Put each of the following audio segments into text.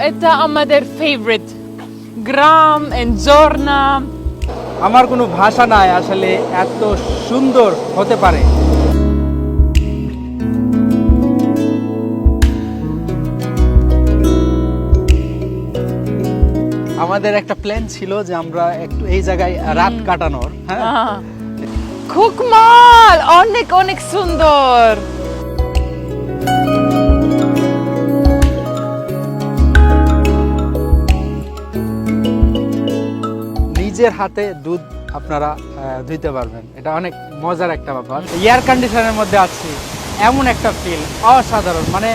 এটা আমাদের favourite gram and ঝর্ণা। আমার কোনো ভাষা নাই আসলে এত সুন্দর হতে পারে। আমাদের একটা প্ল্যান ছিল যে আমরা একটু এই জায়গায় রাত কাটানোর। হ্যাঁ, খুকমাল অনেক অনেক সুন্দর। নিজের হাতে দুধ আপনারা ধুইতে পারবেন, এটা অনেক মজার একটা ব্যাপার। এয়ার কন্ডিশনের মধ্যে আছি, এমন একটা ফিল অসাধারণ। মানে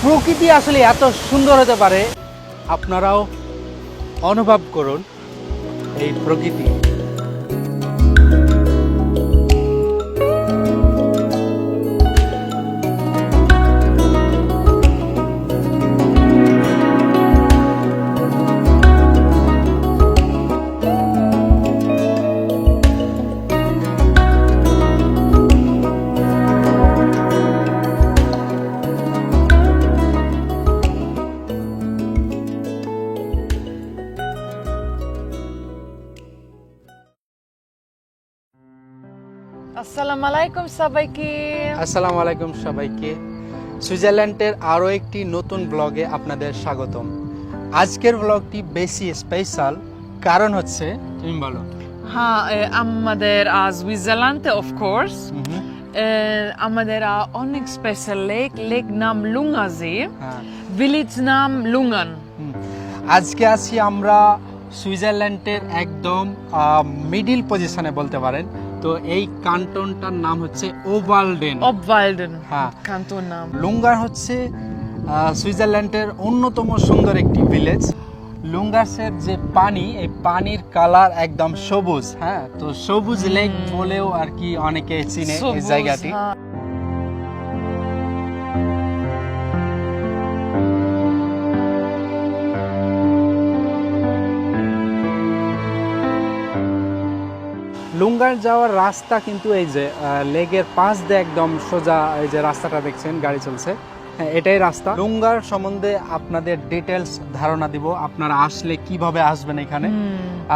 প্রকৃতি আসলে এত সুন্দর হতে পারে, আপনারাও অনুভব করুন এই প্রকৃতি। আসসালামু আলাইকুম সবাইকে। আসসালামু আলাইকুম সবাইকে। সুইজারল্যান্ডের আরও একটি নতুন ব্লগে আপনাদের স্বাগতম। আজকের ব্লগটি বেশি স্পেশাল, কারণ হচ্ছে, তুমি বলো। হ্যাঁ, আমাদের সুইজারল্যান্ডে অফ কোর্স আমাদের অনেক স্পেশাল লেক নাম লুঙ্গাসি, ভিলেজ নাম লুঙ্গান। আজকে আছি আমরা সুইজারল্যান্ডের একদম মিডিল পজিশনে বলতে পারেন। তো এই কান্টনটার নাম হচ্ছে ওবওয়াল্ডেন। হ্যাঁ, কান্টন নাম। লুঙ্গার হচ্ছে সুইজারল্যান্ডের অন্যতম সুন্দর একটি ভিলেজ। লুঙ্গাসের যে পানি, এই পানির কালার একদম সবুজ। হ্যাঁ, তো সবুজ লেক বলেও আর কি অনেকে চিনে এই জায়গাটি। লুঙ্গার যাওয়ার রাস্তা কিন্তু এই যে লেকের পাশ দিয়ে একদম সোজা, এই যে রাস্তাটা দেখছেন গাড়ি চলছে, হ্যাঁ এটাই রাস্তা। লুঙ্গার সম্বন্ধে আপনাদের ডিটেলস ধারণা দিব, আপনারা আসলে কিভাবে আসবেন এখানে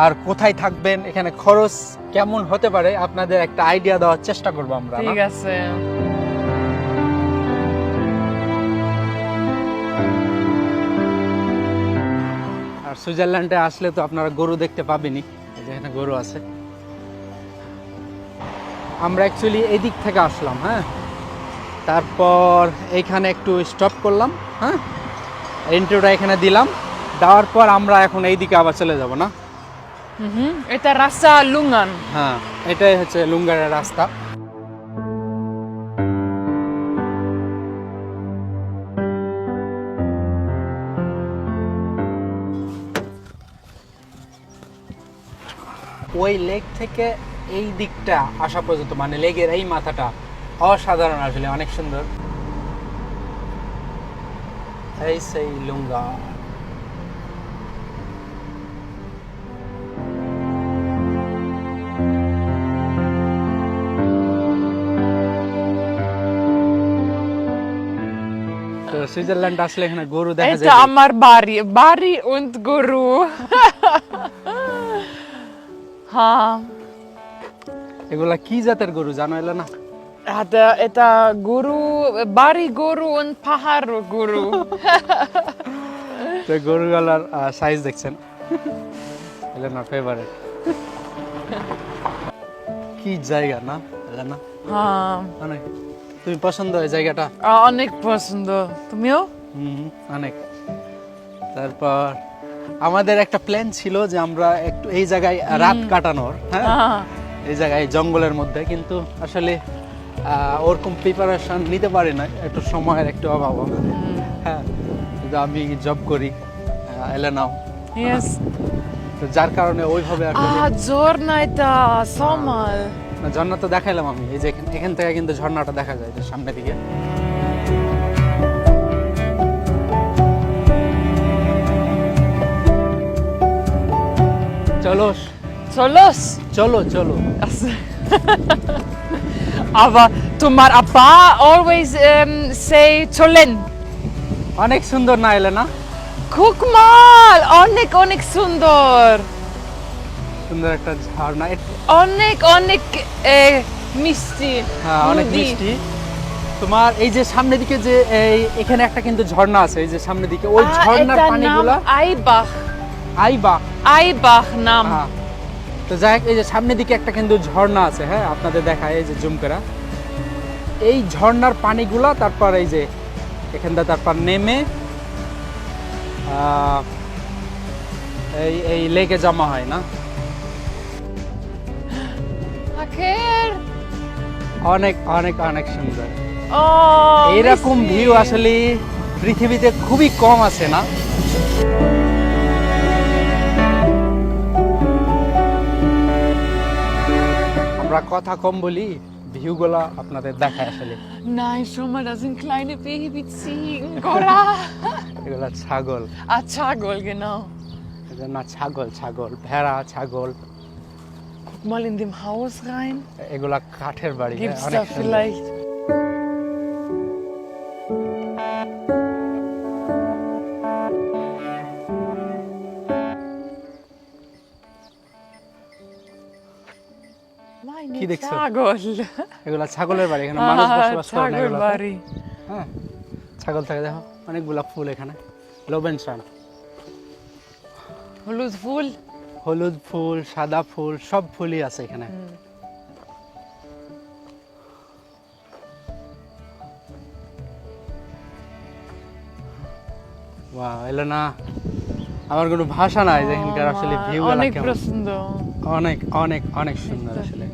আর কোথায় থাকবেন, এখানে খরচ কেমন হতে পারে, আপনাদের একটা আইডিয়া দেওয়ার চেষ্টা করবো আমরা। ঠিক আছে। আর সুইজারল্যান্ডে আসলে তো আপনারা গরু দেখতে পাবেনই, এখানে গরু আছে। আমরা অ্যাকচুয়ালি এই দিক থেকে আসলাম। হ্যাঁ, তারপর এইখানে একটু স্টপ করলাম। হ্যাঁ, ইন্ট্রোটা এখানে দিলাম, দেওয়ার পর আমরা এখন এই দিকে আবার চলে যাব না। এটা রাস্তা লুঙ্গান। হ্যাঁ, এটাই হচ্ছে লুঙ্গারের রাস্তা। ওই লেক থেকে এই দিকটা আসা পর্যন্ত, মানে লেকের এই মাথাটা অসাধারণ, আসলে অনেক সুন্দর। এই সেই লুঙ্গা। তো সুইজারল্যান্ড আসলে এখানে গরু দেখা যায়। এটা আমার বাড়ি und গরু। হ্যাঁ, এগুলা কি জাতের গরু জানো এলো না? এটা গরু, বাড়ি গরু und পাহাড় গরু। তো গরুগুলার সাইজ দেখছেন, এলো না ফেভারিট। কি জায়গা না এলো না? হ্যাঁ, অনেক। তুমি পছন্দ এই জায়গাটা? অনেক পছন্দ। তুমিও? অনেক। তারপর আমাদের একটা প্ল্যান ছিল যে আমরা একটু এই জায়গায় রাত কাটানোর। হ্যাঁ, এই জায়গায় জঙ্গলের মধ্যে, কিন্তু আসলে ওরকম প্রিপারেশন নিতে পারি না, একটু সময়ের একটু অভাব। হ্যাঁ, কিন্তু আমি জব করি, এলেনাও, তো যার কারণে ওইভাবে ঝর্ণা, এটা সমাল। ঝর্ণা তো দেখাইলাম আমি, এই যে এখান থেকে কিন্তু ঝর্ণাটা দেখা যায় যে সামনের দিকে। চলো চলো চলো। Aber তোমার আপা always say চলেন। অনেক সুন্দর না এলে না? Guck mal! অনেক সুন্দর। সুন্দর একটা ঝর্ণা অনেক মিষ্টি। হ্যাঁ অনেক নদী। মিষ্টি। তোমার এই যে সামনের দিকে যে এখানে একটা কিন্তু ঝর্ণা আছে, এই যে সামনের দিকে ওই ঝর্ণার এটার পানিগুলা নাম আইবাখ। আইবাক। আইবাখ নাম। হ্যাঁ, তো যাই হোক, এই যে সামনের দিকে একটা কিন্তু ঝর্ণা আছে, হ্যাঁ আপনাদের দেখায় এই যে জুম করা, এই ঝর্ণার পানিগুলা তারপর এই যে এখানটা তারপর নেমে এই লেকে জমা হয় না। আখের। অনেক সুন্দর। Oh, এইরকম মিষ্টি। ভিউ আসলে পৃথিবীতে খুবই কম আছে না। আমরা কথা কম বলি, ভিউগুলা আপনাদের দেখায় আসলে। Nein, schau mal, da sind kleine Babyziegen, Gora. এগুলা ছাগল, Chagol, genau. না ছাগল, ভেড়া, ছাগল। Guck mal in dem Haus rein. এগুলা কাঠের বাড়ি। Gibt's অনেক da সুন্দর। vielleicht... Meine কি দেখছো? Chagol. এগুলা ছাগলের বাড়ি, এখানে মানুষ বসবাস করে না Chagol এগুলাতে। Bari. হ্যাঁ, ছাগল থাকে, দেখো অনেকগুলা ফুল এখানে, লোবেনশান, Holuth Wohl. হলুদ ফুল, সাদা ফুল, সব ফুলই আছে এখানে। বাহ, এলো না, আমার কোনো ভাষা নাই যে এখানকার আসলে ভিউ অনেক কেমন। পছন্দ। অনেক সুন্দর আসলে।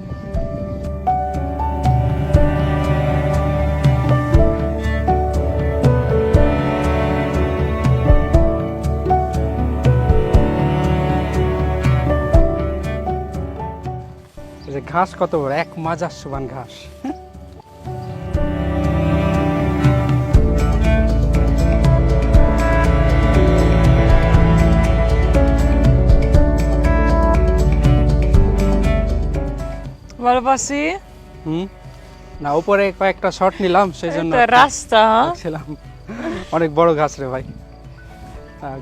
এই যে ঘাস কত বড়, এক মাজার সমান ঘাস। ভালোবাসি। না, উপরে কয়েকটা শট নিলাম সেই জন্য এটা রাস্তা। ছিলাম। অনেক বড় ঘাস রে ভাই,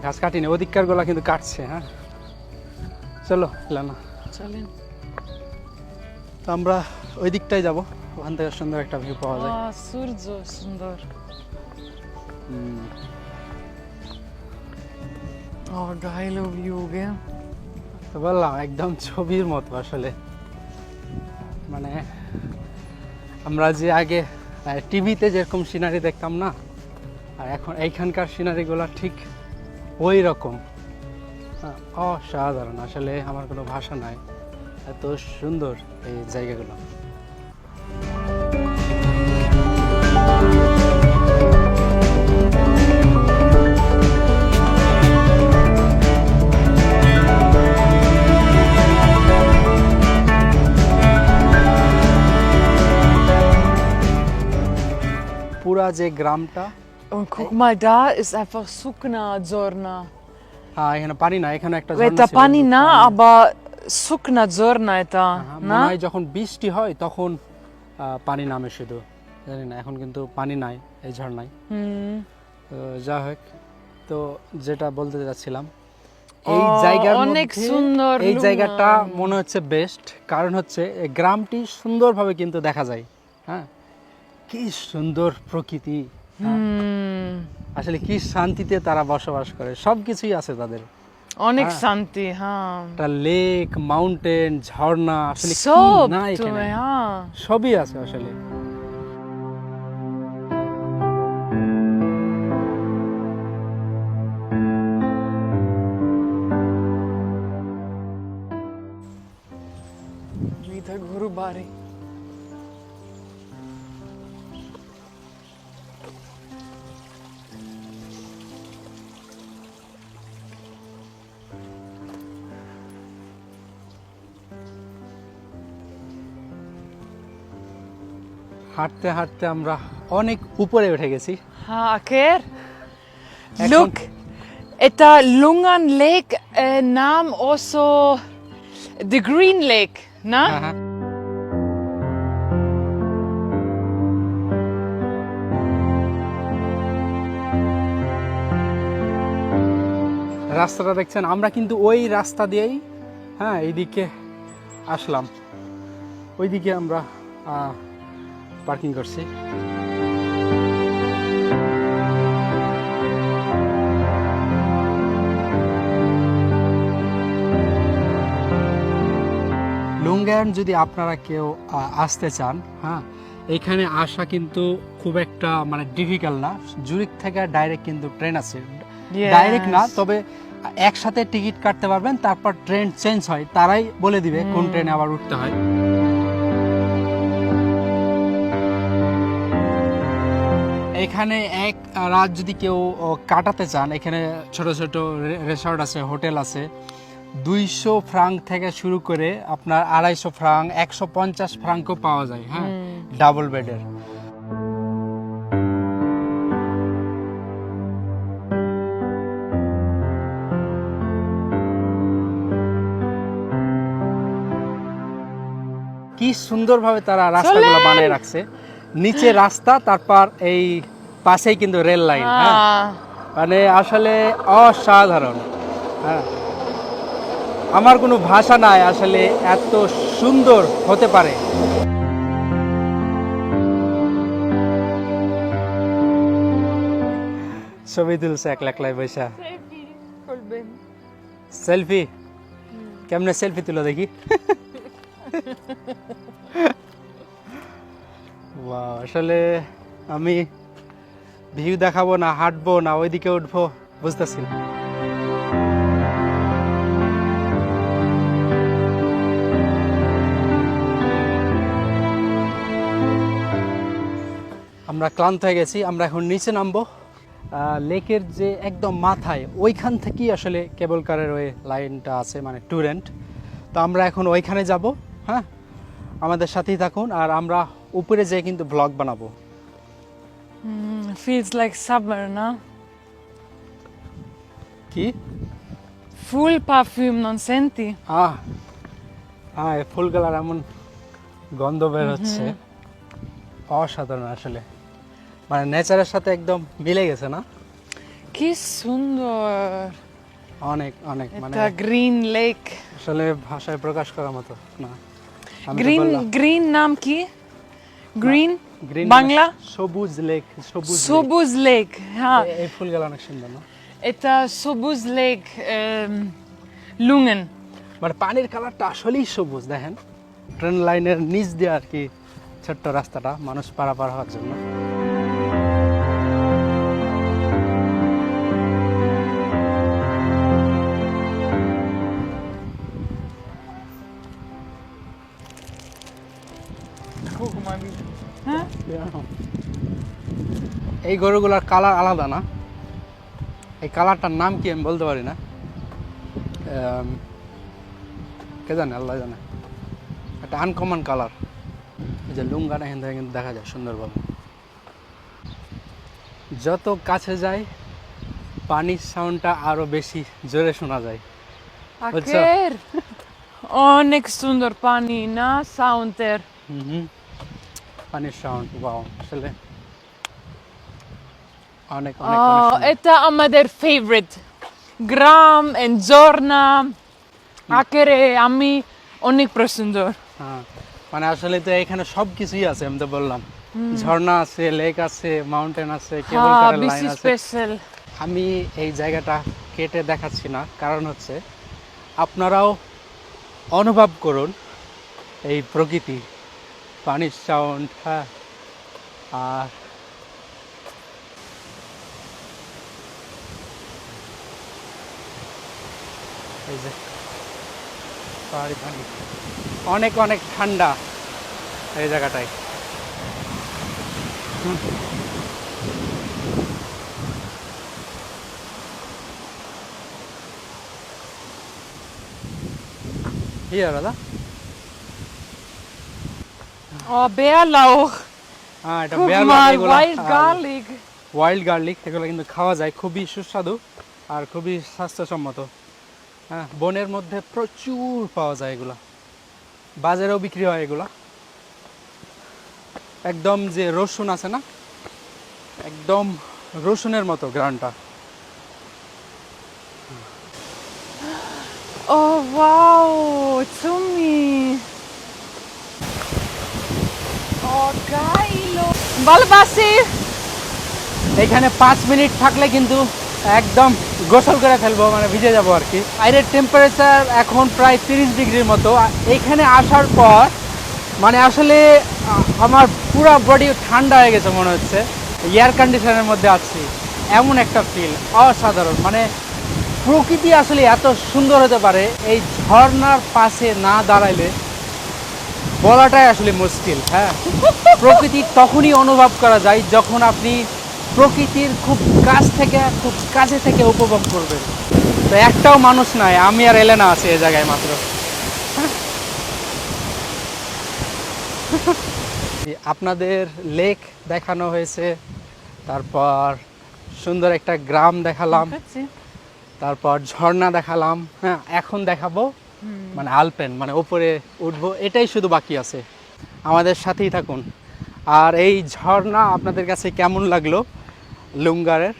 ঘাস কাটিনি, ওদিককার গুলা কিন্তু কাটছে। হ্যাঁ চলো লানা, চলেন। তো আমরা ওই দিকটাই যাবো, ওখান থেকে সুন্দর একটা ভিউ পাওয়া যায়। সূর্য সুন্দর। ও geile View, gell? তো বললাম একদম ছবির মতো আসলে। মানে আমরা যে আগে টিভিতে যেরকম সিনারি দেখতাম না, আর এখন এইখানকার সিনারিগুলো ঠিক ওই রকম। অসাধারণ আসলে, আমার কোনো ভাষা নাই, এত সুন্দর এই জায়গাগুলো। পুরা যে গ্রামটা, Und guck mal, da ist einfach Sukna Zorna. হ্যাঁ এখানে পানি না, এখানে একটা এটা পানি না, aber Sukna Zorna এটা, মনে না? হয় যখন বৃষ্টি হয় তখন পানি নামে শুধু, জানি না, এখন কিন্তু পানি নাই এই ঝর্ণায়। তো যা হোক, তো যেটা বলতে যাচ্ছিলাম, এই জায়গার অনেক মধ্যে সুন্দর এই লুনা। জায়গাটা মনে হচ্ছে বেস্ট, কারণ হচ্ছে এই গ্রামটি সুন্দরভাবে কিন্তু দেখা যায়। হ্যাঁ, কি সুন্দর প্রকৃতি, আসলে কি শান্তিতে তারা বসবাস করে, সবকিছুই আছে তাদের। অনেক হ্যাঁ। শান্তি, হ্যাঁ। একটা লেক, মাউন্টেন, ঝর্ণা, আসলে কি সব না তো, এখানে, হ্যাঁ। সবই আছে আসলে। Wieder Guru Bari. হাঁটতে হাঁটতে আমরা অনেক উপরে উঠে গেছি। হ্যাঁ, আখের। Look, এটা Lungan Lake, নাম also the Green Lake, না? হ্যাঁ, হ্যাঁ। রাস্তাটা দেখছেন, আমরা কিন্তু ওই রাস্তা দিয়েই এইদিকে আসলাম, ওইদিকে আমরা পার্কিং করছি। লুঙ্গায়ন যদি আপনারা কেউ আসতে চান, এখানে আসা কিন্তু খুব একটা মানে ডিফিকাল্ট না। জুরিক থেকে ডাইরেক্ট কিন্তু ট্রেন আছে, ডাইরেক্ট না, তবে একসাথে টিকিট কাটতে পারবেন, তারপর ট্রেন চেঞ্জ হয়, তারাই বলে দিবে কোন ট্রেনে আবার উঠতে হয়। এখানে এক রাত যদি কেউ কাটাতে চান, এখানে ছোট ছোট রিসর্ট আছে, হোটেল আছে, 200 ফ্রাঙ্ক থেকে শুরু করে আপনার 250 ফ্রাঙ্ক, 150 ফ্রাঙ্কও পাওয়া যায়, ডাবল বেডের। কি সুন্দরভাবে তারা রাস্তাগুলো বানিয়ে রাখছে, নিচে রাস্তা, তারপর এই পাশেই কিন্তু রেল লাইন। মানে আসলে অসাধারণ। আমার কোনো ভাষা নাই আসলে এত সুন্দর হতে পারে। ছবি তুলছে একলাই বৈশা, সেলফি। কেমনে সেলফি তুলো দেখি। আসলে আমি ভিউ দেখাবো না হাঁটবো না ওইদিকে উঠবো বুঝতেছি না। আমরা ক্লান্ত হয়ে গেছি, আমরা এখন নিচে নামবো। লেকের যে একদম মাথায় ওইখান থেকেই আসলে কেবল কারের ওই লাইনটা আছে, মানে টুরেন্ট। তো আমরা এখন ওইখানে যাব। আমাদের সাথেই থাকুন, আর আমরা উপরে যেয়ে কিন্তু ব্লগ বানাবো। Feels like summer, না? কি? Full perfume, non senti? Full colour এমন গন্ধ বের হচ্ছে, অসাধারণ আসলে, মানে নেচারের সাথে একদম মিলে গেছে না? কি সুন্দর, অনেক অনেক, মানে এটা গ্রিন লেক, আসলে ভাষায় প্রকাশ করার মতো না। গ্রিন নাম কি? গ্রিন বাংলা সবুজ লেক, সবুজ লেক। হ্যাঁ, এই ফুলগুলো অনেক সুন্দর না? এটা সবুজ লেক লুঙ্গেন, মানে পানির কালারটা আসলেই সবুজ। দেখেন ট্রেন লাইনের নিচ দিয়ে আর কি ছোট্ট রাস্তাটা মানুষ পারাপার হওয়ার জন্য। এই গরুগুলার কালার আলাদা না? এই কালারটার নাম কি আমি বলতে পারি না, কে জানে, আল্লাহ জানে। একটা আনকমন কালার, এই যে লুঙ্গাটা এখান থেকে কিন্তু দেখা যায় সুন্দরভাবে। যত কাছে যায় পানির সাউন্ডটা আরো বেশি জোরে শোনা যায়। অনেক সুন্দর পানি না, সাউন্ডের পানির সাউন্ড, ওয়াও, আসলে অনেক এটা আমাদের ফেভারিট গ্রাম এন্ড ঝর্ণা, আকেরে আমি অনেক পছন্দ। মানে আসলে তো এখানে সবকিছুই আছে, আমি তো বললাম, ঝর্ণা আছে, লেক আছে, মাউন্টেন আছে, কেবল কারের লাইন আছে। আমি এই জায়গাটা কেটে দেখাচ্ছি না, কারণ হচ্ছে আপনারাও অনুভব করুন এই প্রকৃতি, পানির সাউন্ড। আর এই যে পাহাড়ি পানি, অনেক অনেক ঠান্ডা এই জায়গাটায়। Hier, oder? Bärlauch. এটা Guck বেয়ার mal, এগুলা wild garlic. ওয়াইল্ড গার্লিক, এগুলো কিন্তু খাওয়া যায়, খুবই সুস্বাদু আর খুবই স্বাস্থ্যসম্মত। বনের মধ্যে প্রচুর পাওয়া যায় এগুলা, বাজারেও বিক্রি হয় এগুলা। একদম যে রসুন আছে না, একদম রসুনের মতো গ্রানটা। Oh wow, Zumi. Oh geilo. ভালোবাসি। এখানে 5 মিনিট থাকলে কিন্তু একদম গোসল করে ফেলবো, মানে ভিজে যাবো আর কি। বাইরের টেম্পারেচার এখন প্রায় 30 ডিগ্রির মতো। এইখানে আসার পর মানে আসলে আমার পুরো বডি ঠান্ডা হয়ে গেছে, মনে হচ্ছে এয়ার কন্ডিশনের মধ্যে আছি, এমন একটা ফিল অসাধারণ। মানে প্রকৃতি আসলে এত সুন্দর হতে পারে, এই ঝর্ণার পাশে না দাঁড়াইলে বলাটাই আসলে মুশকিল। হ্যাঁ, প্রকৃতি তখনই অনুভব করা যায় যখন আপনি প্রকৃতির খুব কাছ থেকে, খুব কাছে থেকে উপভোগ করবেন। তো একটাও মানুষ নাই, আমি আর এলেনা আছে এই জায়গায় মাত্র। আপনাদের লেক দেখানো হয়েছে, তারপর সুন্দর একটা গ্রাম দেখালাম, তারপর ঝর্ণা দেখালাম। হ্যাঁ, এখন দেখাবো মানে আলপেন, মানে উপরে উঠবো, এটাই শুধু বাকি আছে। আমাদের সাথেই থাকুন। আর এই ঝর্ণা আপনাদের কাছে কেমন লাগলো লুঙ্গারের,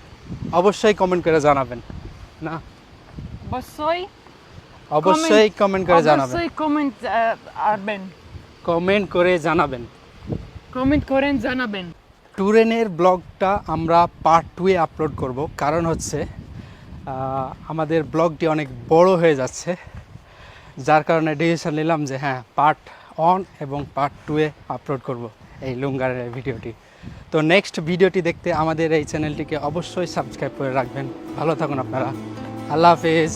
অবশ্যই কমেন্ট করে জানাবেন। না, অবশ্যই কমেন্ট করে জানাবেন, অবশ্যই কমেন্ট আরবেন, কমেন্ট করে জানাবেন, কমেন্ট করেন জানাবেন। ট্যুরেনের ব্লগটা আমরা পার্ট 2-এ আপলোড করব, কারণ হচ্ছে আমাদের ব্লগটি অনেক বড় হয়ে যাচ্ছে, যার কারণে ডিসিশন নিলাম যে হ্যাঁ, পার্ট 1 এবং পার্ট 2-এ আপলোড করব এই লুঙ্গারের ভিডিওটি। তো নেক্সট ভিডিওটি দেখতে আমাদের এই চ্যানেলটিকে অবশ্যই সাবস্ক্রাইব করে রাখবেন। ভালো থাকুন আপনারা, আল্লাহ হাফেজ।